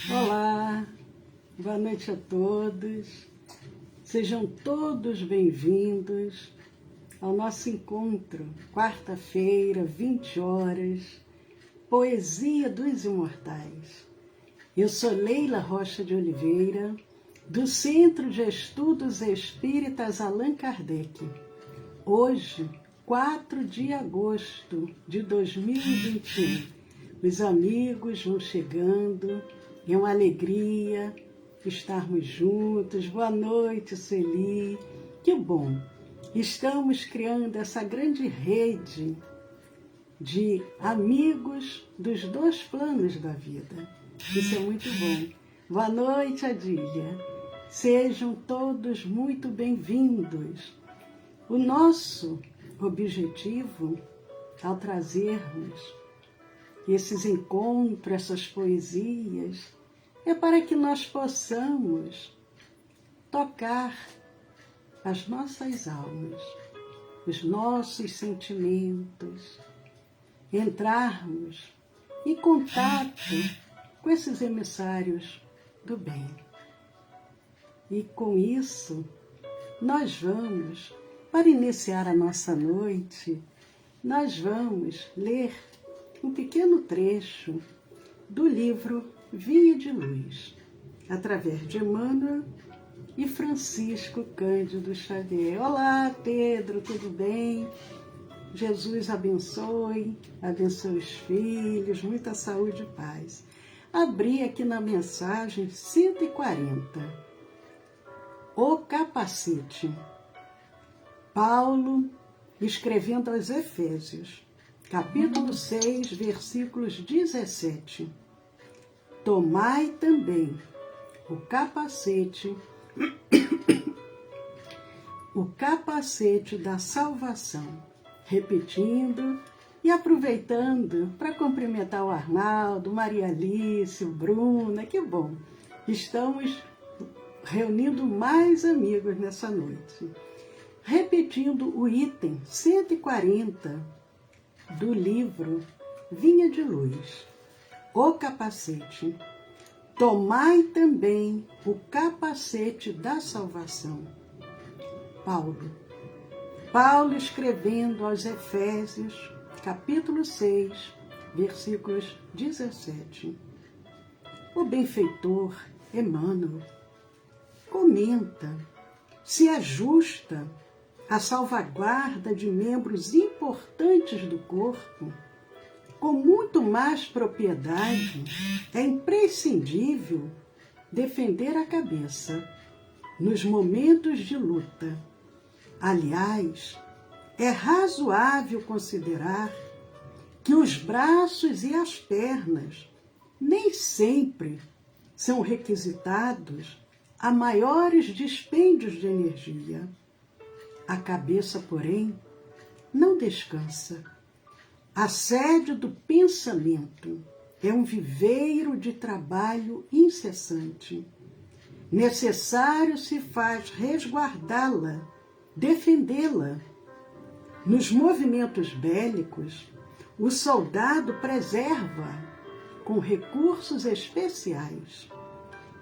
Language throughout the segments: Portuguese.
Olá, boa noite a todos. Sejam todos bem-vindos ao nosso encontro, quarta-feira, 20 horas, Poesia dos Imortais. Eu sou Leila Rocha de Oliveira, do Centro de Estudos Espíritas Allan Kardec. Hoje, 4 de agosto de 2021, os amigos vão chegando, é uma alegria estarmos juntos. Boa noite, Sueli. Que bom! Estamos criando essa grande rede de amigos dos dois planos da vida. Isso é muito bom. Boa noite, Adília. Sejam todos muito bem-vindos. O nosso objetivo, ao trazermos esses encontros, essas poesias, é para que nós possamos tocar as nossas almas, os nossos sentimentos, entrarmos em contato com esses emissários do bem. E com isso, nós vamos, para iniciar a nossa noite, nós vamos ler um pequeno trecho do livro Vinha de Luz, através de Emmanuel e Francisco Cândido Xavier. Olá, Pedro, tudo bem? Jesus abençoe os filhos, muita saúde e paz. Abri aqui na mensagem 140. O capacete. Paulo escrevendo aos Efésios, capítulo 6, versículos 17. Tomai também o capacete da salvação. Repetindo e aproveitando para cumprimentar o Arnaldo, Maria Alice, o Bruna, que bom. Estamos reunindo mais amigos nessa noite. Repetindo o item 140 do livro Vinha de Luz, o capacete. Tomai também o capacete da salvação. Paulo escrevendo aos Efésios, capítulo 6, versículos 17. O benfeitor Emmanuel comenta, se ajusta a salvaguarda de membros importantes do corpo, com muito mais propriedade, é imprescindível defender a cabeça nos momentos de luta. Aliás, é razoável considerar que os braços e as pernas nem sempre são requisitados a maiores dispêndios de energia. A cabeça, porém, não descansa. A sede do pensamento é um viveiro de trabalho incessante. Necessário se faz resguardá-la, defendê-la. Nos movimentos bélicos, o soldado preserva com recursos especiais.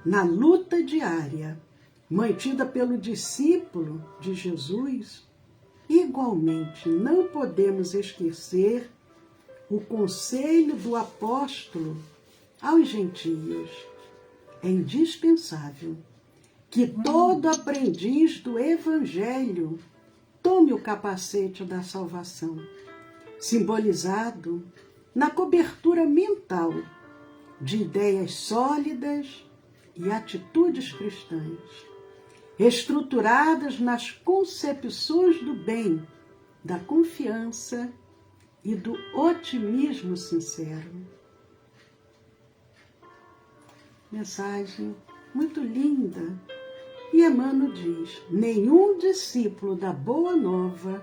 Na luta diária, mantida pelo discípulo de Jesus, igualmente não podemos esquecer o conselho do apóstolo aos gentios. É indispensável que todo aprendiz do Evangelho tome o capacete da salvação, simbolizado na cobertura mental de ideias sólidas e atitudes cristãs, estruturadas nas concepções do bem, da confiança e do otimismo sincero. Mensagem muito linda. E Emmanuel diz, nenhum discípulo da Boa Nova,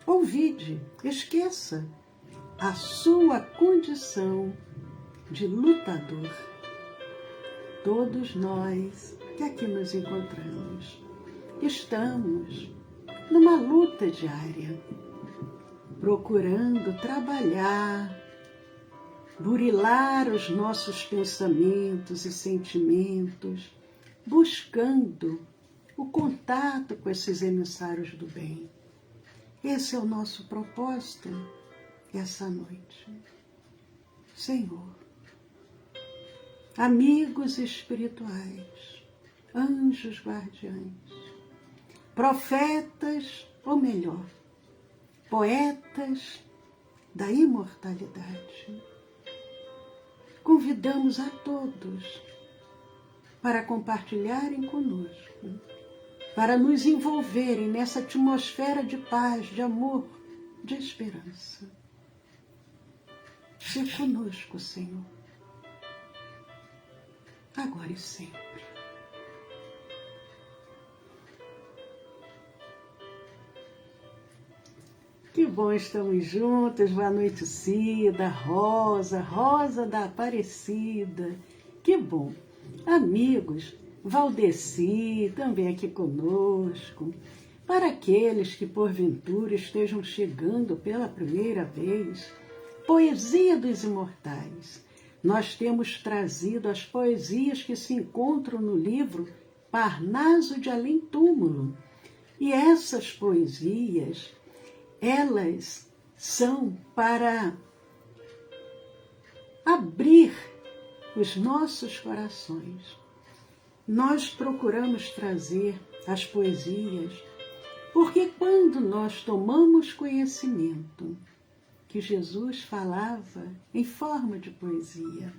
ouvide, esqueça a sua condição de lutador. Todos nós que aqui nos encontramos, estamos numa luta diária, procurando trabalhar burilar os nossos pensamentos e sentimentos, buscando o contato com esses emissários do bem. Esse é o nosso propósito essa noite. Senhor, amigos espirituais, anjos guardiães, profetas, ou melhor, poetas da imortalidade, convidamos a todos para compartilharem conosco, para nos envolverem nessa atmosfera de paz, de amor, de esperança. Seja conosco, Senhor, agora e sempre. Que bom, estamos juntas. Boa noite, Cida, Rosa da Aparecida. Que bom. Amigos, Valdeci também aqui conosco. Para aqueles que porventura estejam chegando pela primeira vez, Poesia dos Imortais. Nós temos trazido as poesias que se encontram no livro Parnaso de Além Túmulo. E essas poesias, elas são para abrir os nossos corações. Nós procuramos trazer as poesias porque quando nós tomamos conhecimento que Jesus falava em forma de poesia,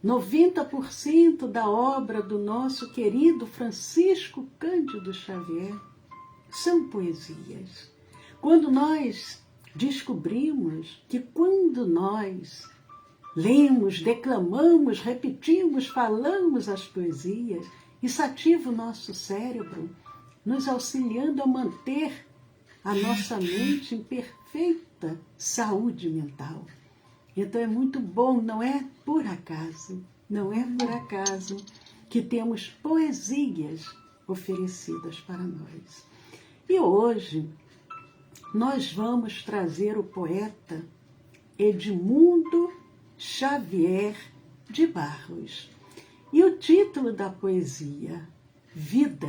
90% da obra do nosso querido Francisco Cândido Xavier são poesias. Quando nós descobrimos que quando nós lemos, declamamos, repetimos, falamos as poesias, isso ativa o nosso cérebro, nos auxiliando a manter a nossa mente em perfeita saúde mental. Então é muito bom, não é por acaso que temos poesias oferecidas para nós. E hoje nós vamos trazer o poeta Edmundo Xavier de Barros. E o título da poesia, Vida.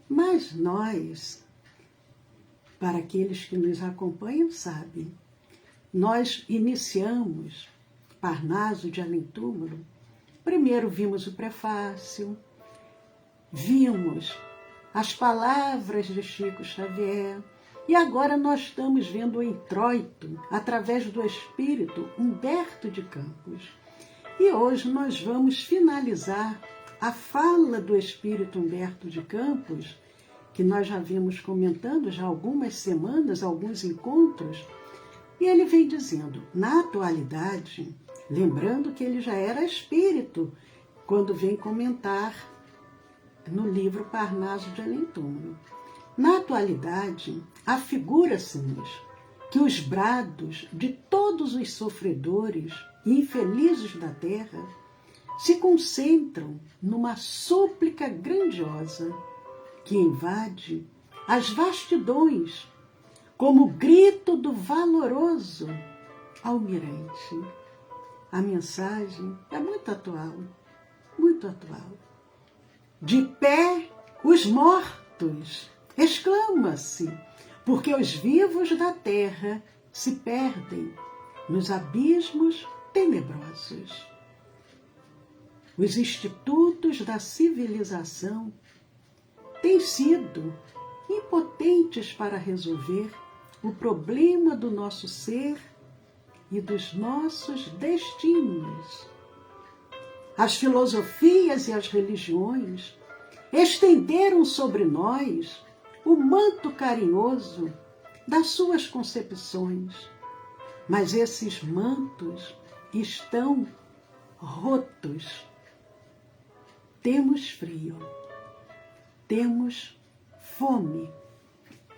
Mas nós, para aqueles que nos acompanham, sabem, nós iniciamos Parnaso de Além Túmulo. Primeiro vimos o prefácio, vimos as palavras de Chico Xavier, e agora nós estamos vendo o introito através do espírito Humberto de Campos. E hoje nós vamos finalizar a fala do espírito Humberto de Campos, que nós já vimos comentando já há algumas semanas, alguns encontros, e ele vem dizendo, na atualidade, lembrando que ele já era espírito, quando vem comentar no livro Parnaso de Além Túmulo. Na atualidade, afigura-se-nos que os brados de todos os sofredores e infelizes da terra se concentram numa súplica grandiosa que invade as vastidões como o grito do valoroso almirante. A mensagem é muito atual, muito atual. De pé os mortos, exclama-se, porque os vivos da terra se perdem nos abismos tenebrosos. Os institutos da civilização têm sido impotentes para resolver o problema do nosso ser e dos nossos destinos. As filosofias e as religiões estenderam sobre nós o manto carinhoso das suas concepções, mas esses mantos estão rotos. Temos frio, temos fome,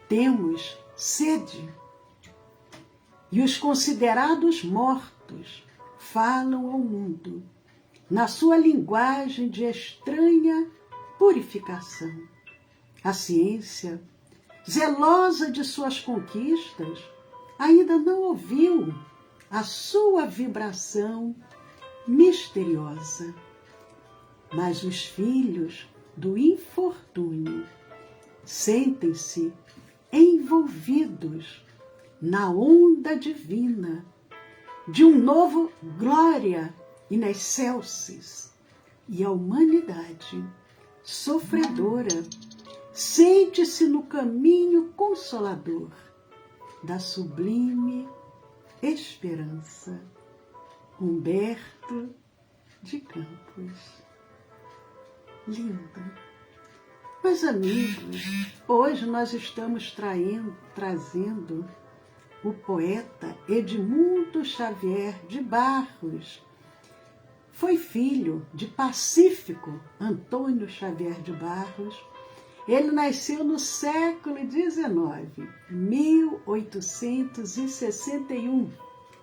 temos sede. E os considerados mortos falam ao mundo na sua linguagem de estranha purificação. A ciência, zelosa de suas conquistas, ainda não ouviu a sua vibração misteriosa. Mas os filhos do infortúnio sentem-se envolvidos na onda divina de um novo glória in excelsis, e a humanidade sofredora sente-se no caminho consolador da sublime esperança. Humberto de Campos. Lindo. Meus amigos, hoje nós estamos trazendo o poeta Edmundo Xavier de Barros. Foi filho de Pacífico Antônio Xavier de Barros. Ele nasceu no século XIX, 1861,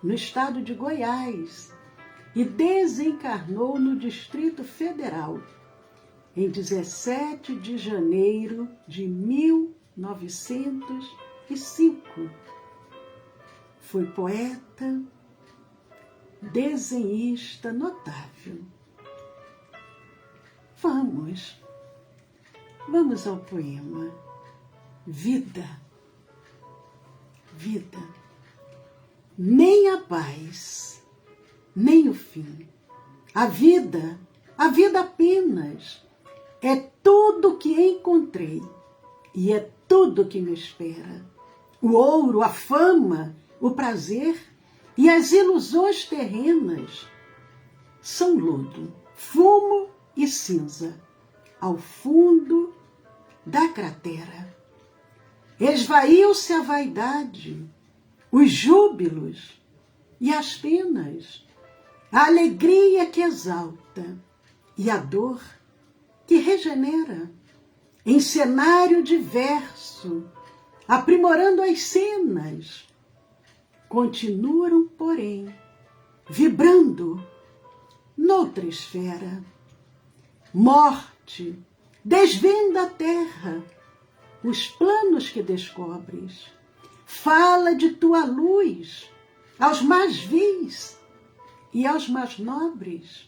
no estado de Goiás, e desencarnou no Distrito Federal em 17 de janeiro de 1905. Foi poeta, desenhista notável. Vamos ao poema. Vida. Vida. Nem a paz, nem o fim. A vida apenas é tudo que encontrei e é tudo que me espera. O ouro, a fama, o prazer e as ilusões terrenas são lodo, fumo e cinza ao fundo da cratera. Esvaiu-se a vaidade, os júbilos e as penas, a alegria que exalta e a dor que regenera, em cenário diverso, aprimorando as cenas, continuam, porém, vibrando noutra esfera. Morte, desvenda a terra, os planos que descobres, fala de tua luz aos mais vis e aos mais nobres,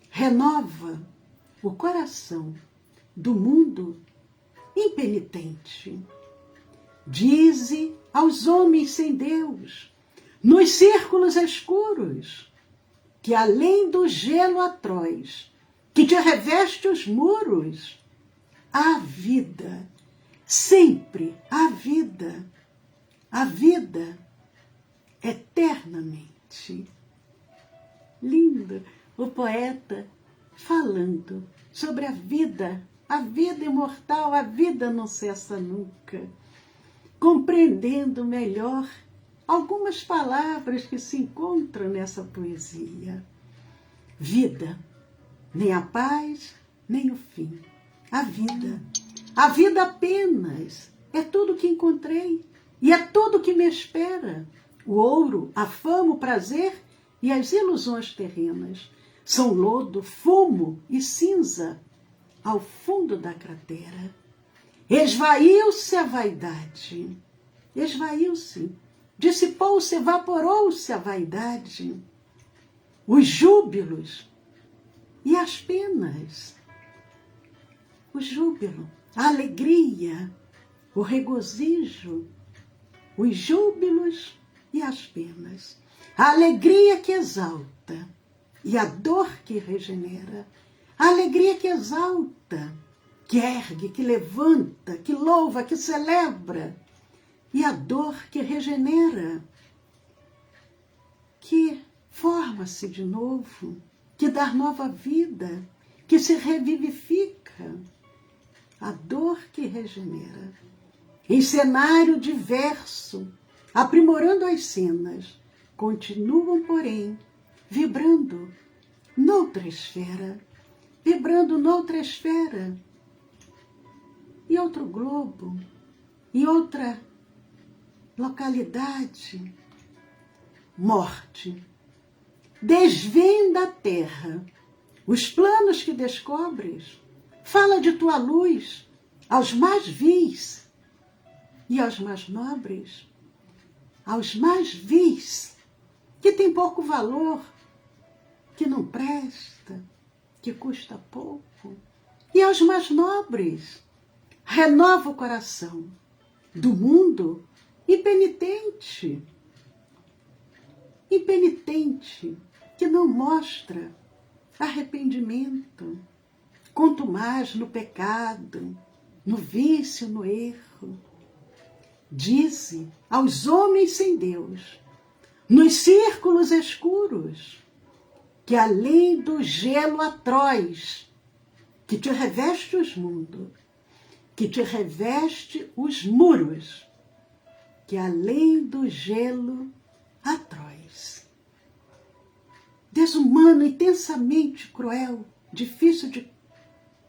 renova o coração do mundo impenitente. Dize aos homens sem Deus, nos círculos escuros, que além do gelo atroz que te reveste os muros, há vida, sempre há vida, a vida eternamente. Lindo o poeta falando sobre a vida imortal, a vida não cessa nunca, compreendendo melhor algumas palavras que se encontram nessa poesia. Vida, nem a paz, nem o fim. A vida apenas é tudo que encontrei e é tudo que me espera. O ouro, a fama, o prazer e as ilusões terrenas são lodo, fumo e cinza ao fundo da cratera. Esvaiu-se a vaidade, esvaiu-se, dissipou-se, evaporou-se a vaidade, os júbilos e as penas. O júbilo, a alegria, o regozijo, os júbilos e as penas. A alegria que exalta e a dor que regenera. A alegria que exalta, que ergue, que levanta, que louva, que celebra. E a dor que regenera, que forma-se de novo, que dá nova vida, que se revivifica. A dor que regenera. Em cenário diverso, aprimorando as cenas, continuam, porém, vibrando noutra esfera, em outro globo, em outra localidade. Morte, desvenda a terra, os planos que descobres, fala de tua luz aos mais vis e aos mais nobres, aos mais vis, que tem pouco valor, que não presta, que custa pouco, e aos mais nobres. Renova o coração do mundo impenitente, que não mostra arrependimento, quanto mais no pecado, no vício, no erro. Dize aos homens sem Deus, nos círculos escuros, que além do gelo atroz que te reveste os mundos, que te reveste os muros, que além do gelo atroz, desumano, intensamente cruel, difícil de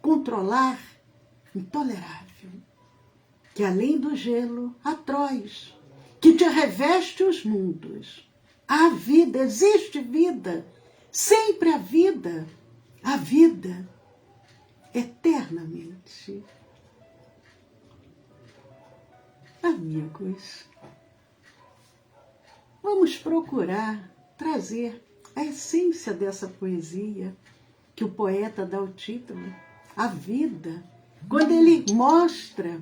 controlar, intolerável, que além do gelo atroz, que te reveste os mundos, há vida, existe vida, sempre a vida eternamente. Amigos, vamos procurar trazer a essência dessa poesia que o poeta dá o título, a vida, quando ele mostra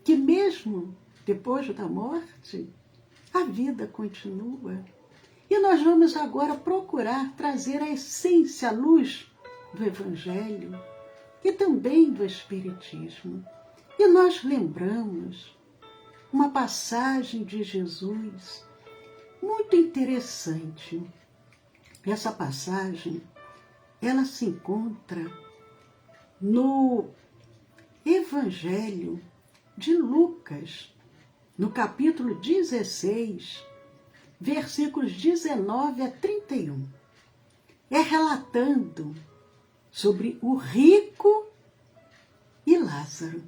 que mesmo depois da morte, a vida continua. E nós vamos agora procurar trazer a essência, a luz do Evangelho e também do Espiritismo. E nós lembramos uma passagem de Jesus muito interessante. Essa passagem, ela se encontra no Evangelho de Lucas, no capítulo 16, versículos 19 a 31. É relatando sobre o rico e Lázaro.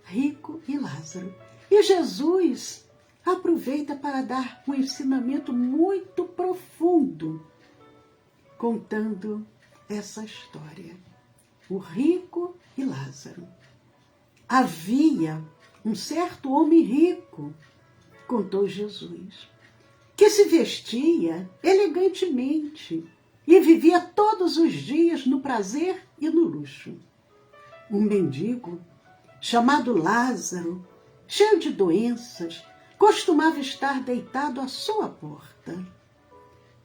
Rico e Lázaro. E Jesus aproveita para dar um ensinamento muito profundo, contando essa história. O rico e Lázaro. Havia um certo homem rico, contou Jesus, que se vestia elegantemente e vivia todos os dias no prazer e no luxo. Um mendigo, chamado Lázaro, cheio de doenças, costumava estar deitado à sua porta.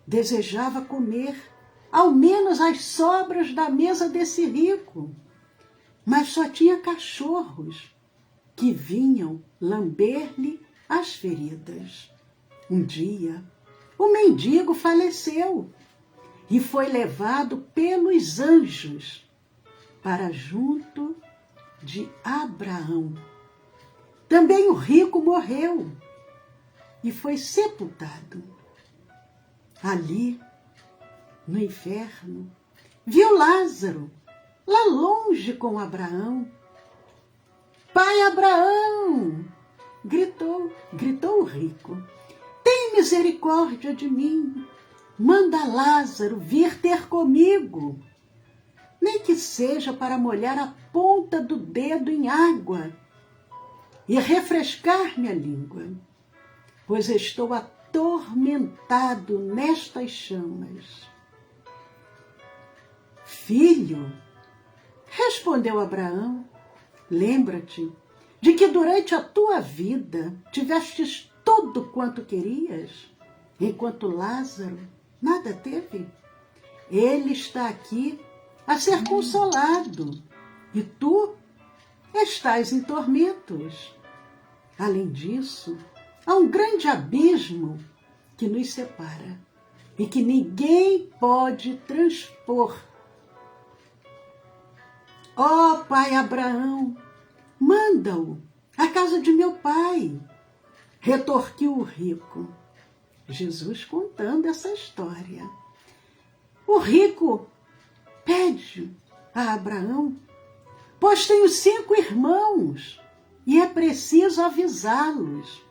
Desejava comer ao menos as sobras da mesa desse rico, mas só tinha cachorros que vinham lamber-lhe as feridas. Um dia, o mendigo faleceu e foi levado pelos anjos para junto de Abraão. Também o rico morreu e foi sepultado. Ali, no inferno, viu Lázaro, lá longe com Abraão. Pai Abraão! Gritou o rico. Tem misericórdia de mim. Manda Lázaro vir ter comigo. Nem que seja para molhar a ponta do dedo em água e refrescar minha língua, pois estou atormentado nestas chamas. Filho, respondeu Abraão, lembra-te de que durante a tua vida tivestes tudo quanto querias, enquanto Lázaro nada teve. Ele está aqui a ser consolado e tu estás em tormentos. Além disso, há um grande abismo que nos separa e que ninguém pode transpor. Ó pai Abraão, manda-o à casa de meu pai, retorquiu o rico. Jesus contando essa história. O rico pede a Abraão, pois tenho 5 irmãos e é preciso avisá-los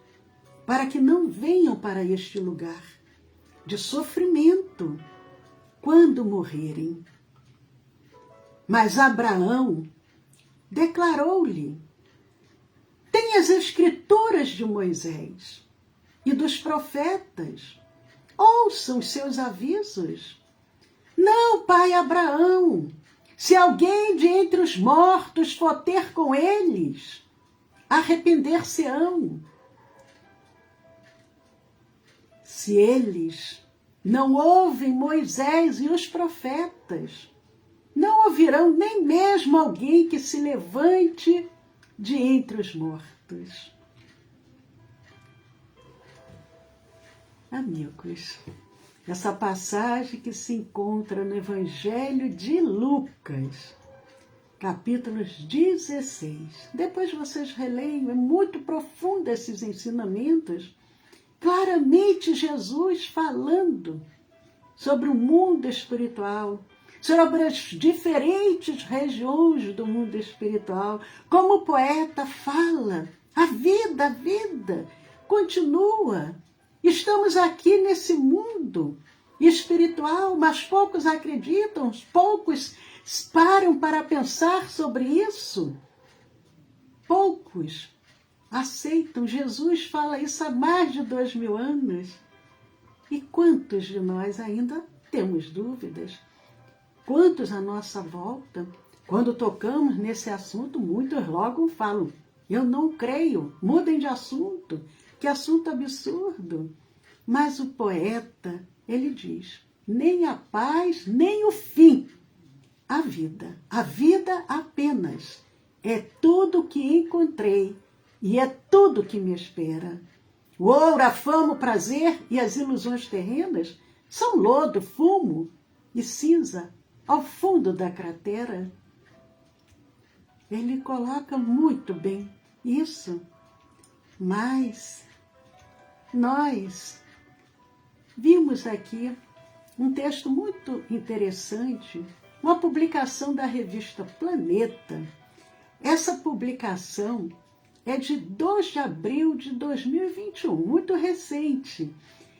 para que não venham para este lugar de sofrimento quando morrerem. Mas Abraão declarou-lhe, tem as escrituras de Moisés e dos profetas. Ouçam os seus avisos. Não, pai Abraão, se alguém de entre os mortos for ter com eles, arrepender-se-ão. Se eles não ouvem Moisés e os profetas, não ouvirão nem mesmo alguém que se levante de entre os mortos. Amigos, essa passagem que se encontra no Evangelho de Lucas, capítulos 16. Depois vocês releiam, é muito profundo esses ensinamentos. Claramente Jesus falando sobre o mundo espiritual, sobre as diferentes regiões do mundo espiritual. Como o poeta fala, a vida continua. Estamos aqui nesse mundo espiritual, mas poucos acreditam, poucos param para pensar sobre isso. Poucos aceitam. Jesus fala isso há mais de 2000 anos. E quantos de nós ainda temos dúvidas? Quantos à nossa volta, quando tocamos nesse assunto, muitos logo falam, eu não creio, mudem de assunto, que assunto absurdo. Mas o poeta, ele diz, nem a paz, nem o fim, a vida apenas, é tudo que encontrei e é tudo que me espera. O ouro, a fama, o prazer e as ilusões terrenas são lodo, fumo e cinza ao fundo da cratera. Ele coloca muito bem isso, mas nós vimos aqui um texto muito interessante, uma publicação da revista Planeta. Essa publicação é de 2 de abril de 2021, muito recente.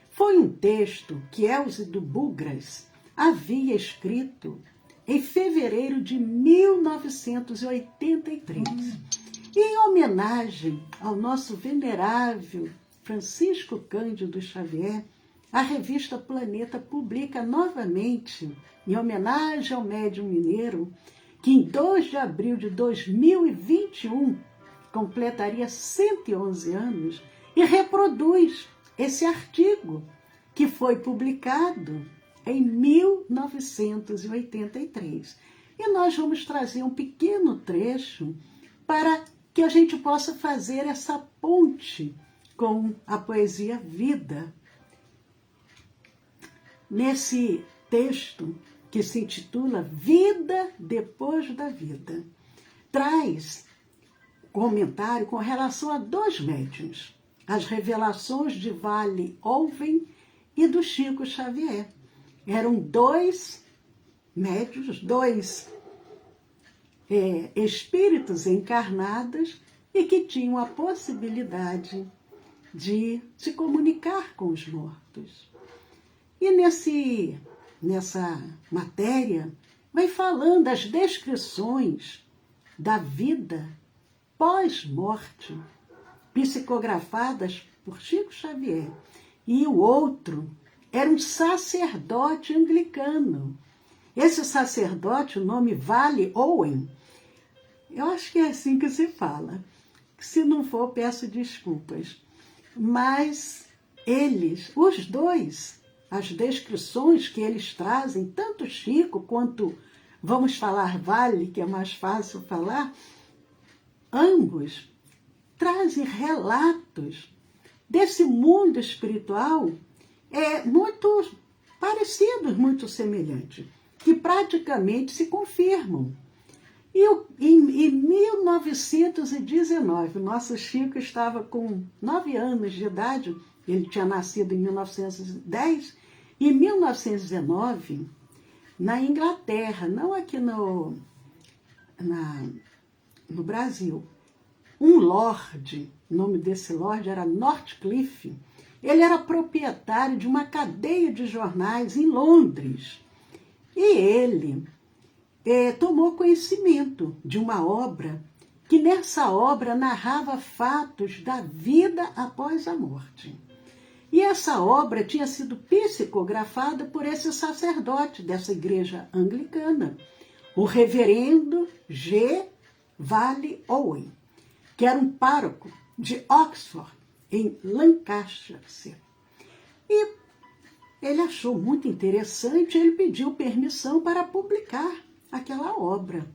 Foi um texto que Elze do Bugras havia escrito em fevereiro de 1983. Em homenagem ao nosso venerável Francisco Cândido Xavier, a revista Planeta publica novamente, em homenagem ao médium mineiro, que em 2 de abril de 2021 completaria 111 anos, e reproduz esse artigo que foi publicado em 1983. E nós vamos trazer um pequeno trecho para que a gente possa fazer essa ponte com a poesia Vida. Nesse texto, que se intitula Vida Depois da Vida, traz comentário com relação a 2 médiuns, as revelações de Vale Owen e do Chico Xavier. Eram 2 médiuns, 2 espíritos encarnados e que tinham a possibilidade de se comunicar com os mortos. E nessa matéria vai falando as descrições da vida pós-morte, psicografadas por Chico Xavier. E o outro era um sacerdote anglicano. Esse sacerdote, o nome Vale Owen, eu acho que é assim que se fala. Se não for, peço desculpas. Mas eles, os 2, as descrições que eles trazem, tanto Chico quanto, vamos falar Vale, que é mais fácil falar, ambos trazem relatos desse mundo espiritual muito parecidos, muito semelhantes, que praticamente se confirmam. E em 1919, o nosso Chico estava com 9 anos de idade, ele tinha nascido em 1910, e em 1919, na Inglaterra, não aqui no Brasil, um lorde, o nome desse lorde era Northcliffe, ele era proprietário de uma cadeia de jornais em Londres. E ele tomou conhecimento de uma obra, que nessa obra narrava fatos da vida após a morte. E essa obra tinha sido psicografada por esse sacerdote dessa igreja anglicana, o reverendo G. Vale Owen, que era um pároco de Oxford, em Lancashire. E ele achou muito interessante, ele pediu permissão para publicar aquela obra.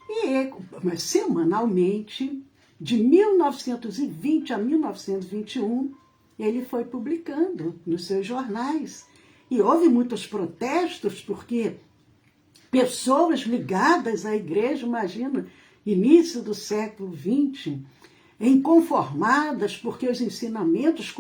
E mas semanalmente, de 1920 a 1921, ele foi publicando nos seus jornais. E houve muitos protestos, porque pessoas ligadas à igreja, imagina, início do século XX, inconformadas porque os ensinamentos...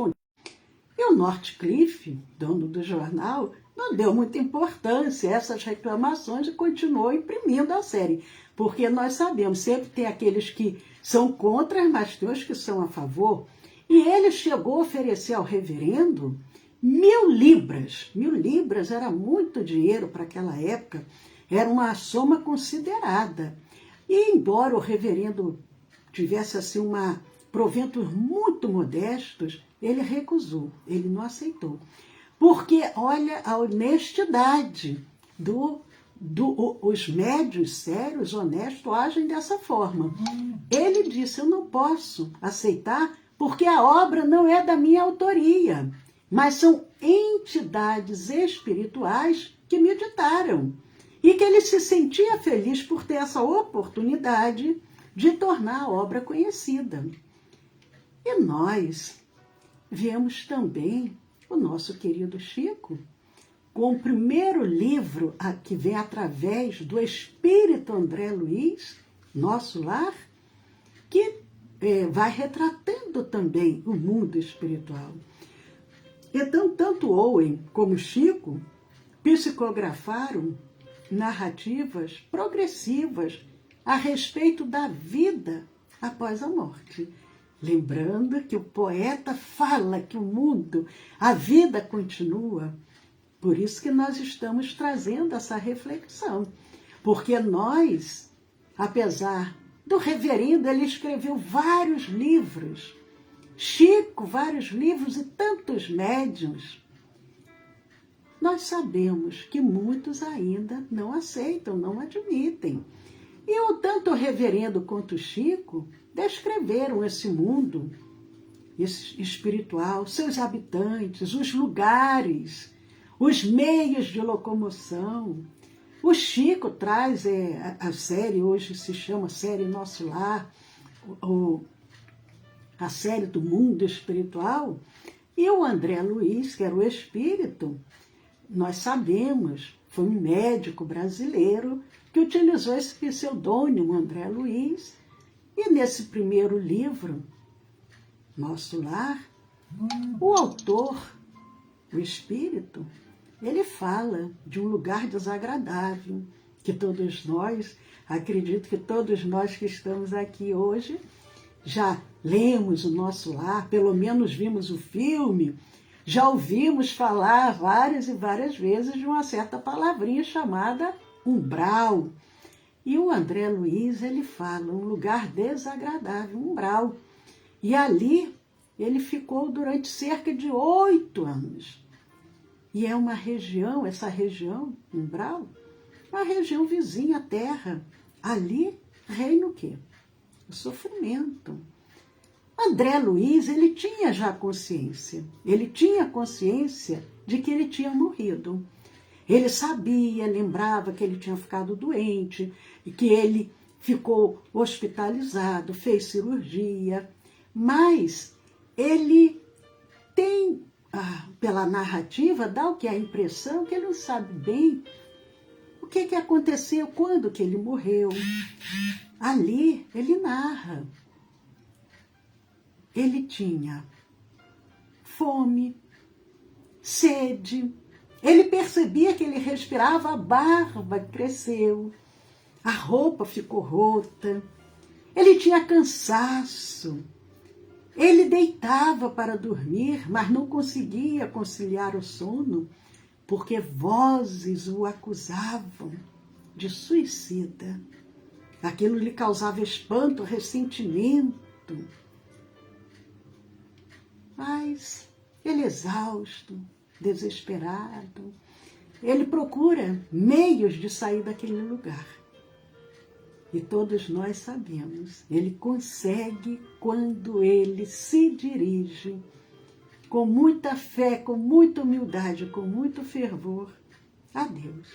E o Northcliffe, dono do jornal, não deu muita importância a essas reclamações e continuou imprimindo a série. Porque nós sabemos, sempre tem aqueles que são contra, mas tem os que são a favor. E ele chegou a oferecer ao reverendo 1.000 libras. 1.000 libras era muito dinheiro para aquela época, era uma soma considerada. E embora o reverendo tivesse assim proventos muito modestos, ele recusou, ele não aceitou. Porque, olha, a honestidade os médios sérios, honestos, agem dessa forma. Ele disse, eu não posso aceitar porque a obra não é da minha autoria, mas são entidades espirituais que me ditaram. E que ele se sentia feliz por ter essa oportunidade de tornar a obra conhecida. E nós vemos também o nosso querido Chico, com o primeiro livro que vem através do Espírito André Luiz, Nosso Lar, que vai retratando também o mundo espiritual. Então, tanto Owen como Chico psicografaram narrativas progressivas a respeito da vida após a morte. Lembrando que o poeta fala que o mundo, a vida continua. Por isso que nós estamos trazendo essa reflexão. Porque nós, apesar do reverendo, ele escreveu vários livros. Chico, vários livros e tantos médiuns. Nós sabemos que muitos ainda não aceitam, não admitem. E tanto o reverendo quanto o Chico descreveram esse mundo espiritual, seus habitantes, os lugares, os meios de locomoção. O Chico traz a série, hoje se chama Série Nosso Lar, a série do mundo espiritual, e o André Luiz, que era o espírito, nós sabemos, foi um médico brasileiro que utilizou esse pseudônimo André Luiz, e nesse primeiro livro, Nosso Lar, o autor, o espírito, ele fala de um lugar desagradável, que todos nós, acredito que todos nós que estamos aqui hoje, já lemos o Nosso Lar, pelo menos vimos o filme, já ouvimos falar várias e várias vezes de uma certa palavrinha chamada umbral. E o André Luiz, ele fala, um lugar desagradável, umbral. E ali ele ficou durante cerca de 8 anos. E é uma região, essa região, umbral, uma região vizinha à Terra. Ali reina o quê? O sofrimento. André Luiz, ele tinha já consciência. Ele tinha consciência de que ele tinha morrido. Ele sabia, lembrava que ele tinha ficado doente e que ele ficou hospitalizado, fez cirurgia. Mas ele tem, pela narrativa, dá o que a impressão que ele não sabe bem o que aconteceu, quando que ele morreu. Ali ele narra. Ele tinha fome, sede. Ele percebia que ele respirava, a barba cresceu, a roupa ficou rota. Ele tinha cansaço. Ele deitava para dormir, mas não conseguia conciliar o sono, porque vozes o acusavam de suicida. Aquilo lhe causava espanto, ressentimento. Mas ele exausto, desesperado, ele procura meios de sair daquele lugar. E todos nós sabemos, ele consegue quando ele se dirige com muita fé, com muita humildade, com muito fervor a Deus.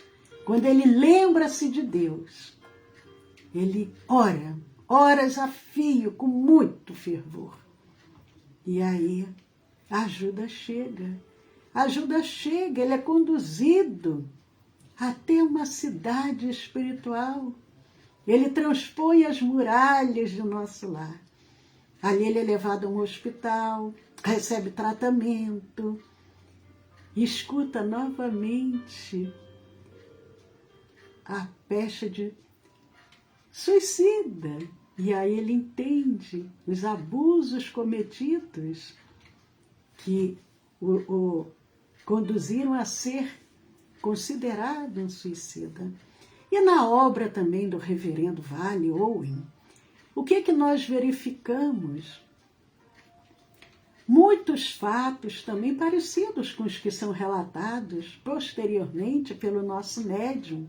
Quando ele lembra-se de Deus, ele ora, horas a fio, com muito fervor. E aí a ajuda chega. A ajuda chega, ele é conduzido até uma cidade espiritual. Ele transpõe as muralhas do nosso lar. Ali ele é levado a um hospital, recebe tratamento, escuta novamente a pecha de suicida. E aí ele entende os abusos cometidos que o conduziram a ser considerado um suicida. E na obra também do reverendo Vale Owen, o que nós verificamos? Muitos fatos também parecidos com os que são relatados posteriormente pelo nosso médium.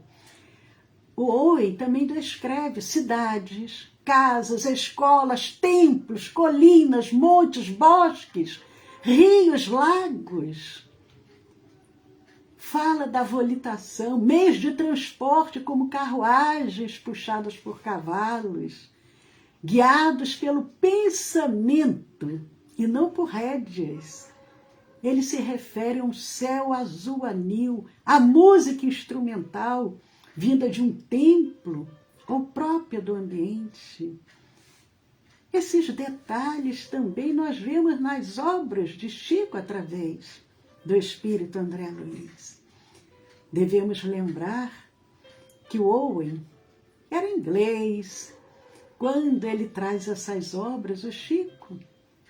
O Owen também descreve cidades, casas, escolas, templos, colinas, montes, bosques, rios, lagos. Fala da volitação, meios de transporte como carruagens puxadas por cavalos, guiados pelo pensamento e não por rédeas. Ele se refere a um céu azul anil, a música instrumental vinda de um templo ou própria do ambiente. Esses detalhes também nós vemos nas obras de Chico através do espírito André Luiz. Devemos lembrar que o Owen era inglês. Quando ele traz essas obras, o Chico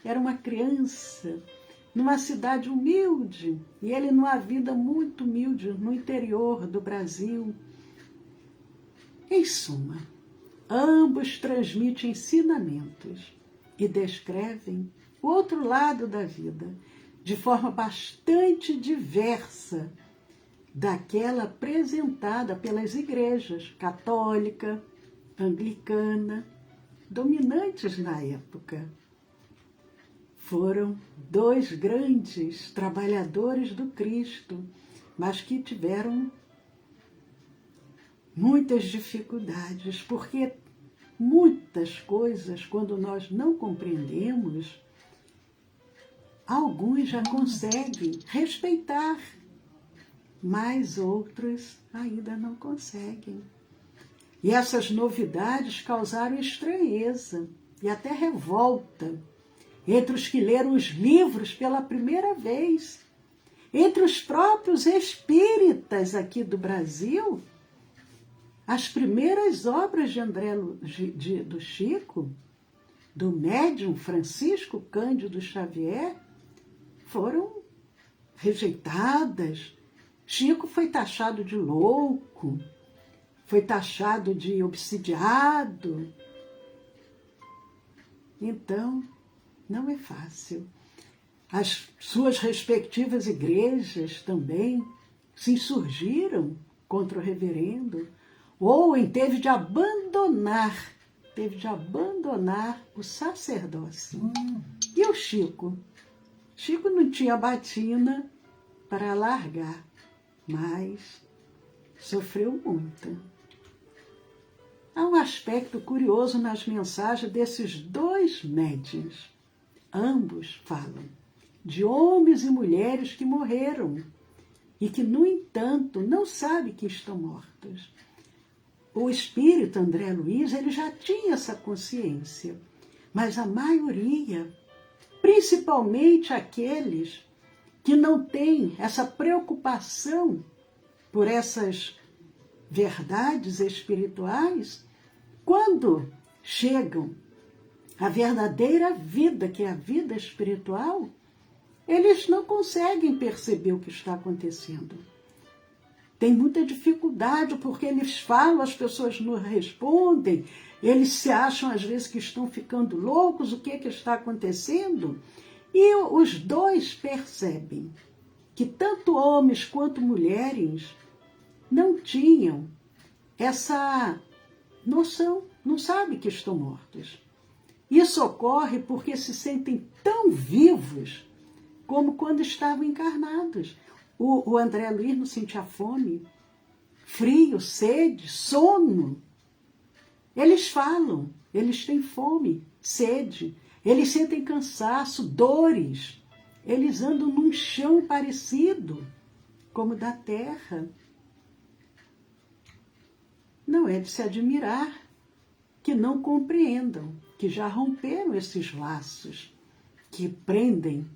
era uma criança numa cidade humilde, e ele numa vida muito humilde no interior do Brasil. Em suma, ambos transmitem ensinamentos e descrevem o outro lado da vida de forma bastante diversa daquela apresentada pelas igrejas católica, anglicana, dominantes na época. Foram dois grandes trabalhadores do Cristo, mas que tiveram muitas dificuldades, porque muitas coisas, quando nós não compreendemos, alguns já conseguem respeitar, mas outros ainda não conseguem. E essas novidades causaram estranheza e até revolta entre os que leram os livros pela primeira vez, entre os próprios espíritas aqui do Brasil. As primeiras obras do Chico, do médium Francisco Cândido Xavier, foram rejeitadas. Chico foi taxado de louco, foi taxado de obsidiado. Então, não é fácil. As suas respectivas igrejas também se insurgiram contra o reverendo. Owen teve de abandonar o sacerdócio. E o Chico? Chico não tinha batina para largar, mas sofreu muito. Há um aspecto curioso nas mensagens desses dois médiuns. Ambos falam de homens e mulheres que morreram e que, no entanto, não sabem que estão mortos. O espírito André Luiz, ele já tinha essa consciência, mas a maioria, principalmente aqueles que não têm essa preocupação por essas verdades espirituais, quando chegam à verdadeira vida, que é a vida espiritual, eles não conseguem perceber o que está acontecendo. Tem muita dificuldade, porque eles falam, as pessoas não respondem, eles se acham às vezes que estão ficando loucos, o que está acontecendo? E os dois percebem que tanto homens quanto mulheres não tinham essa noção, não sabem que estão mortos. Isso ocorre porque se sentem tão vivos como quando estavam encarnados. O André Luiz não sentia fome, frio, sede, sono. Eles falam, eles têm fome, sede, eles sentem cansaço, dores. Eles andam num chão parecido como da terra. Não é de se admirar que não compreendam, que já romperam esses laços que prendem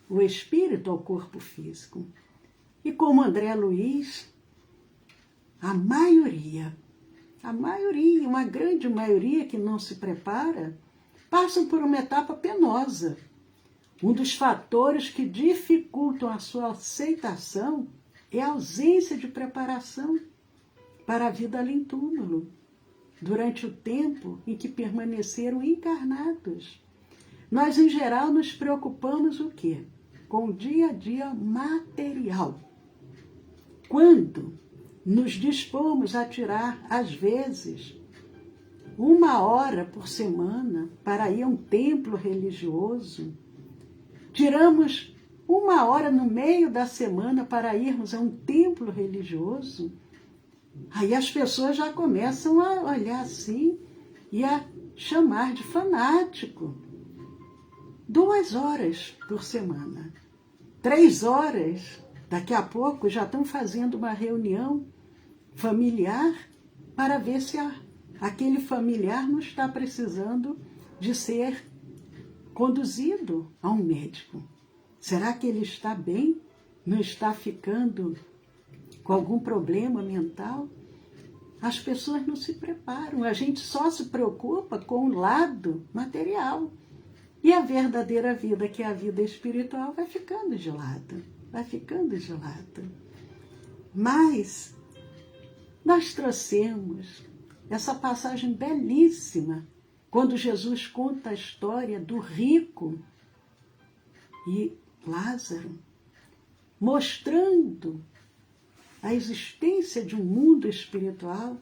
o espírito ao corpo físico. E como André Luiz, a maioria, uma grande maioria que não se prepara, passam por uma etapa penosa. Um dos fatores que dificultam a sua aceitação é a ausência de preparação para a vida além túmulo, durante o tempo em que permaneceram encarnados. Nós, em geral, nos preocupamos o quê? Com o dia a dia material. Quando nos dispomos a tirar, às vezes, 1 hora por semana para ir a um templo religioso, tiramos 1 hora no meio da semana para irmos a um templo religioso, aí as pessoas já começam a olhar assim e a chamar de fanático. 2 horas por semana, 3 horas, daqui a pouco já estão fazendo uma reunião familiar para ver se aquele familiar não está precisando de ser conduzido a um médico. Será que ele está bem? Não está ficando com algum problema mental? As pessoas não se preparam, a gente só se preocupa com o lado material. E a verdadeira vida, que é a vida espiritual, vai ficando de lado, vai ficando de lado. Mas nós trouxemos essa passagem belíssima, quando Jesus conta a história do rico e Lázaro, mostrando a existência de um mundo espiritual,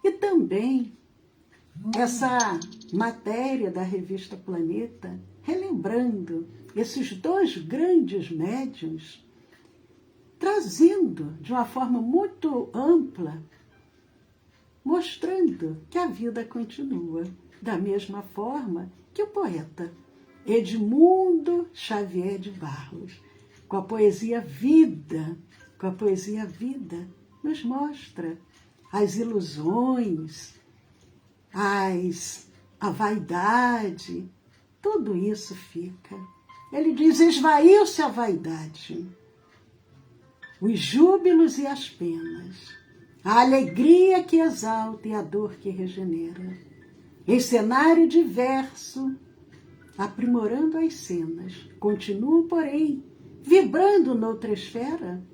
e também essa matéria da revista Planeta, relembrando esses 2 grandes médiuns, trazendo de uma forma muito ampla, mostrando que a vida continua, da mesma forma que o poeta Edmundo Xavier de Barros, com a poesia Vida, nos mostra as ilusões, a vaidade, tudo isso fica. Ele diz: esvaiu-se a vaidade, os júbilos e as penas, a alegria que exalta e a dor que regenera. Em cenário diverso, aprimorando as cenas, continuam, porém, vibrando noutra esfera.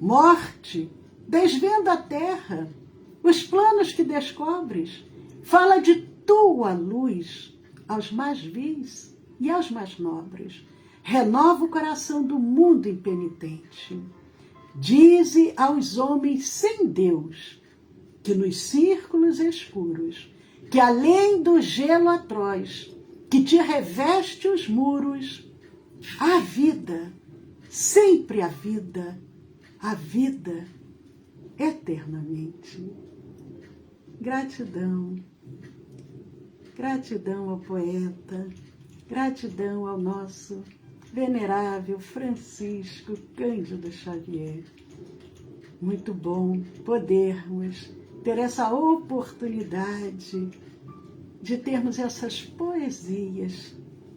Morte, desvenda a terra, os planos que descobres, fala de tua luz aos mais vis e aos mais nobres. Renova o coração do mundo impenitente. Dize aos homens sem Deus que nos círculos escuros, que além do gelo atroz, que te reveste os muros, a vida, sempre a vida eternamente. Gratidão, gratidão ao poeta, gratidão ao nosso venerável Francisco Cândido Xavier. Muito bom podermos ter essa oportunidade de termos essas poesias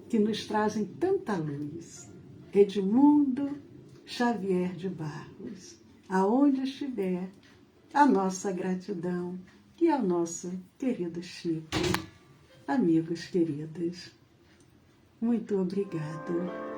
que nos trazem tanta luz. Edmundo Xavier de Barros, aonde estiver, a nossa gratidão e ao nosso querido Chico. Amigos queridos, muito obrigada.